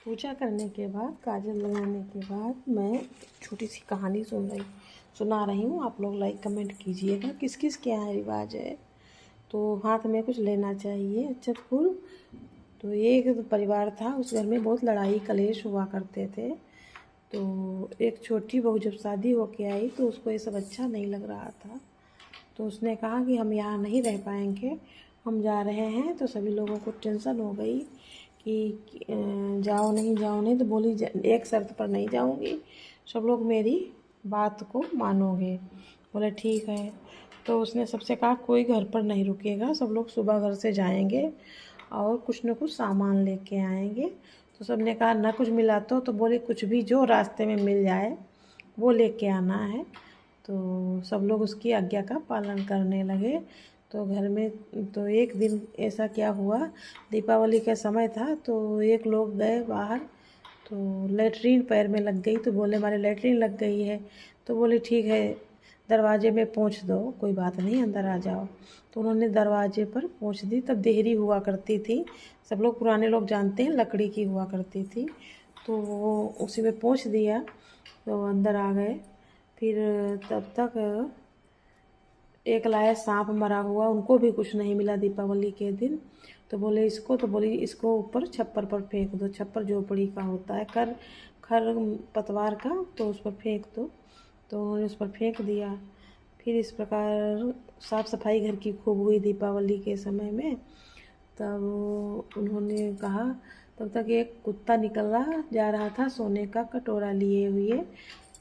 पूजा करने के बाद, काजल लगाने के बाद मैं छोटी सी कहानी सुना रही हूँ। आप लोग लाइक कमेंट कीजिएगा किस किस के यहाँ रिवाज है। तो हाथ में कुछ लेना चाहिए अक्षत फूल। तो एक परिवार था, उस घर में बहुत लड़ाई कलेश हुआ करते थे। तो एक छोटी बहू जब शादी होके आई तो उसको ये सब अच्छा नहीं लग रहा था। तो उसने कहा कि हम यहाँ नहीं रह पाएंगे, हम जा रहे हैं। तो सभी लोगों को टेंशन हो गई कि जाओ नहीं। तो बोली एक शर्त पर नहीं जाऊंगी, सब लोग मेरी बात को मानोगे। बोले ठीक है। तो उसने सबसे कहा कोई घर पर नहीं रुकेगा, सब लोग सुबह घर से जाएंगे और कुछ न कुछ सामान लेके आएंगे। तो सबने कहा ना कुछ मिला तो बोले कुछ भी जो रास्ते में मिल जाए वो लेके आना है। तो सब लोग उसकी आज्ञा का पालन करने लगे। तो घर में तो एक दिन ऐसा क्या हुआ, दीपावली का समय था। तो एक लोग गए बाहर, तो लेटरीन पैर में लग गई। तो बोले हमारे लेटरीन लग गई है। तो बोले ठीक है, दरवाजे में पोंछ दो, कोई बात नहीं, अंदर आ जाओ। तो उन्होंने दरवाजे पर पोंछ दी। तब देहरी हुआ करती थी, सब लोग पुराने लोग जानते हैं, लकड़ी की हुआ करती थी। तो वो उसी में पोंछ दिया, तो अंदर आ गए। फिर तब तक एक लाया सांप मरा हुआ, उनको भी कुछ नहीं मिला दीपावली के दिन। तो बोली इसको ऊपर छप्पर पर फेंक दो, छप्पर झोपड़ी का होता है, खर पतवार का, तो उस पर फेंक दो। तो उन्होंने उस पर फेंक दिया। फिर इस प्रकार साफ सफाई घर की खूब हुई दीपावली के समय में। तब उन्होंने कहा, तब तक एक कुत्ता निकल रहा जा रहा था सोने का कटोरा लिए हुए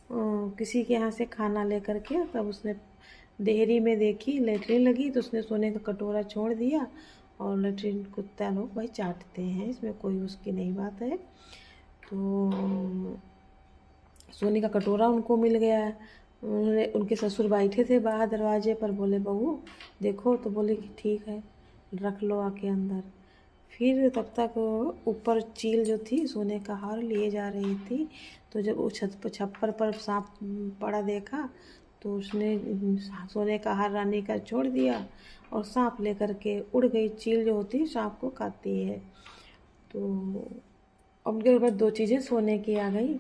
किसी के यहाँ से खाना लेकर के। तब उसने देहरी में देखी लेटरिन लगी, तो उसने सोने का कटोरा छोड़ दिया। और लेटरिन कुत्ता लोग भाई चाटते हैं, इसमें कोई उसकी नहीं बात है। तो सोने का कटोरा उनको मिल गया। उन्होंने, उनके ससुर बैठे थे बाहर दरवाजे पर, बोले बहू देखो। तो बोले कि ठीक है, रख लो आके अंदर। फिर तब तक ऊपर चील जो थी सोने का हार लिए जा रही थी। तो जब वो छप्पर पर सांप पड़ा देखा, तो उसने सोने का हार रानी का छोड़ दिया और सांप लेकर के उड़ गई। चील जो होती है सांप को खाती है। तो उनके ऊपर दो चीज़ें सोने की आ गई।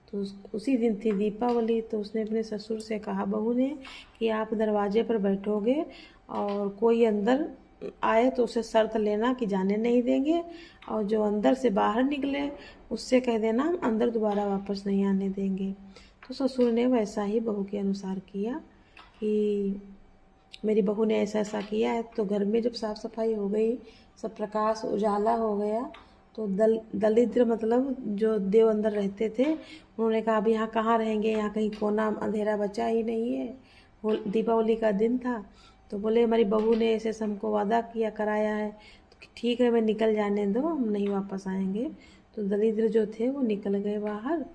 तो उसी दिन थी दीपावली। तो उसने अपने ससुर से कहा बहू ने कि आप दरवाजे पर बैठोगे और कोई अंदर आए तो उसे शर्त लेना कि जाने नहीं देंगे, और जो अंदर से बाहर निकले उससे कह देना हम अंदर दोबारा वापस नहीं आने देंगे। तो ससुर ने वैसा ही बहू के अनुसार किया कि मेरी बहू ने ऐसा ऐसा किया है। तो घर में जब साफ़ सफाई हो गई, सब प्रकाश उजाला हो गया, तो दलिद्र मतलब जो देव अंदर रहते थे, उन्होंने कहा अब यहाँ कहाँ रहेंगे, यहाँ कहीं कोना अंधेरा बचा ही नहीं है। वो दीपावली का दिन था। तो बोले हमारी बहू ने ऐसे हमको वादा किया कराया है, तो ठीक है मैं निकल जाने दो, हम नहीं वापस आएंगे। तो दलिद्र जो थे वो निकल गए बाहर।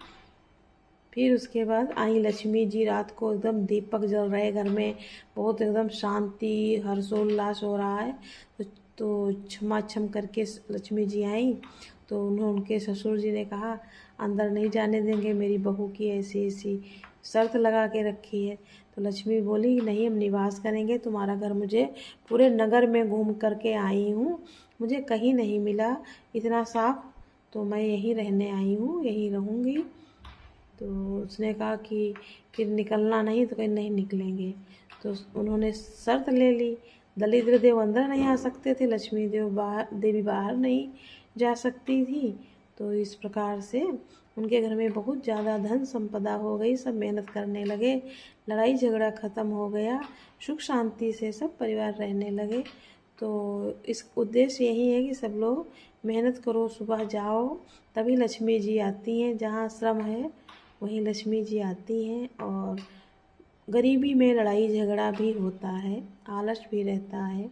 फिर उसके बाद आई लक्ष्मी जी। रात को एकदम दीपक जल रहे घर में, बहुत एकदम शांति हर्षोल्लास हो रहा है। तो क्षमा छम करके लक्ष्मी जी आई। तो उनके ससुर जी ने कहा अंदर नहीं जाने देंगे, मेरी बहू की ऐसी ऐसी शर्त लगा के रखी है। तो लक्ष्मी बोली नहीं, हम निवास करेंगे, तुम्हारा घर मुझे पूरे नगर में घूम करके आई हूँ, मुझे कहीं नहीं मिला इतना साफ, तो मैं यहीं रहने आई हूँ, यहीं रहूँगी। तो उसने कहा कि फिर निकलना नहीं, तो कहीं नहीं निकलेंगे। तो उन्होंने शर्त ले ली। दलिद्र देव अंदर नहीं आ सकते थे, लक्ष्मी देवी बाहर नहीं जा सकती थी। तो इस प्रकार से उनके घर में बहुत ज़्यादा धन संपदा हो गई, सब मेहनत करने लगे, लड़ाई झगड़ा ख़त्म हो गया, सुख शांति से सब परिवार रहने लगे। तो इस उद्देश्य यही है कि सब लोग मेहनत करो, सुबह जाओ, तभी लक्ष्मी जी आती हैं। जहाँ श्रम है वहीं लक्ष्मी जी आती हैं। और गरीबी में लड़ाई झगड़ा भी होता है, आलस भी रहता है।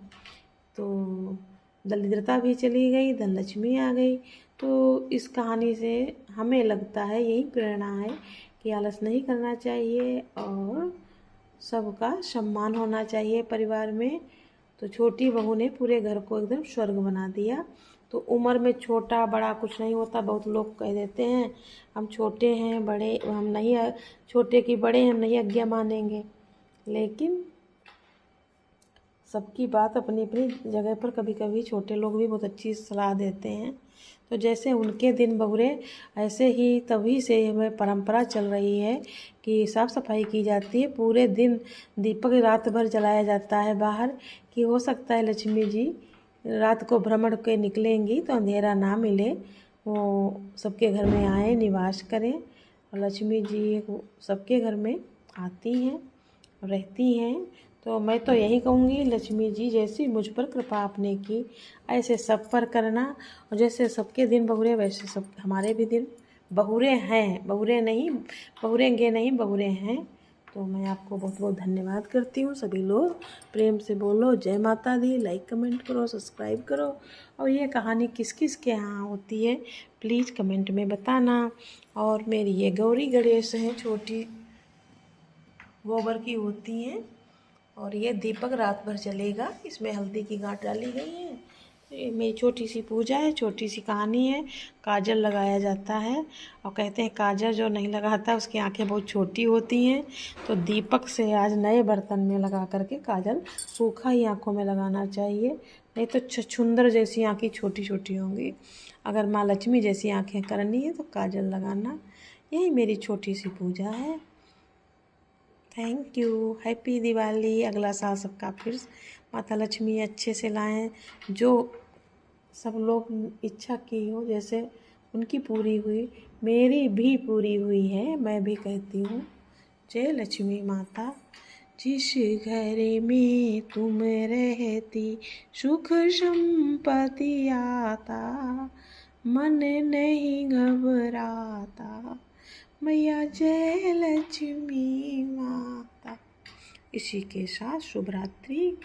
तो दरिद्रता भी चली गई, धन लक्ष्मी आ गई। तो इस कहानी से हमें लगता है, यही प्रेरणा है कि आलस नहीं करना चाहिए और सबका सम्मान होना चाहिए परिवार में। तो छोटी बहू ने पूरे घर को एकदम स्वर्ग बना दिया। तो उम्र में छोटा बड़ा कुछ नहीं होता। बहुत लोग कह देते हैं हम छोटे हैं, बड़े हम नहीं, छोटे की बड़े हम नहीं आज्ञा मानेंगे। लेकिन सबकी बात अपनी अपनी जगह पर, कभी कभी छोटे लोग भी बहुत अच्छी सलाह देते हैं। तो जैसे उनके दिन बहुरे, ऐसे ही तभी से हमें परंपरा चल रही है कि साफ़ सफाई की जाती है। पूरे दिन दीपक रात भर जलाया जाता है बाहर, कि हो सकता है लक्ष्मी जी रात को भ्रमण के निकलेंगी तो अंधेरा ना मिले, वो सबके घर में आए, निवास करें। और लक्ष्मी जी सबके घर में आती हैं, रहती हैं। तो मैं तो यही कहूँगी, लक्ष्मी जी जैसी मुझ पर कृपा आपने की, ऐसे सब पर करना। और जैसे सबके दिन बहुरे, वैसे सब हमारे भी दिन बहुरे हैं, बहुरे नहीं, बहुरेंगे नहीं, बहुरे हैं। तो मैं आपको बहुत बहुत धन्यवाद करती हूँ। सभी लोग प्रेम से बोलो जय माता दी, लाइक कमेंट करो, सब्सक्राइब करो। और ये कहानी किस किस के यहाँ होती है प्लीज़ कमेंट में बताना। और मेरी ये गौरी गणेश हैं, छोटी गोबर की होती हैं। और ये दीपक रात भर जलेगा, इसमें हल्दी की गांठ डाली गई है। ये मेरी छोटी सी पूजा है, छोटी सी कहानी है। काजल लगाया जाता है और कहते हैं काजल जो नहीं लगाता उसकी आंखें बहुत छोटी होती हैं। तो दीपक से आज नए बर्तन में लगा करके काजल सूखा ही आंखों में लगाना चाहिए, नहीं तो छछुंदर जैसी आंखें छोटी छोटी होंगी। अगर माँ लक्ष्मी जैसी आंखें करनी है तो काजल लगाना। यही मेरी छोटी सी पूजा है। Thank you, happy Diwali. अगला साल सबका फिर माता लक्ष्मी अच्छे से लाएं, जो सब लोग इच्छा की हो, जैसे उनकी पूरी हुई मेरी भी पूरी हुई है। मैं भी कहती हूँ जय लक्ष्मी माता। जिस घर में तुम रहती सुख संपत्ति आता, मन नहीं घबराता, मैया जय लक्ष्मी माता। इसी के साथ शुभ रात्रि।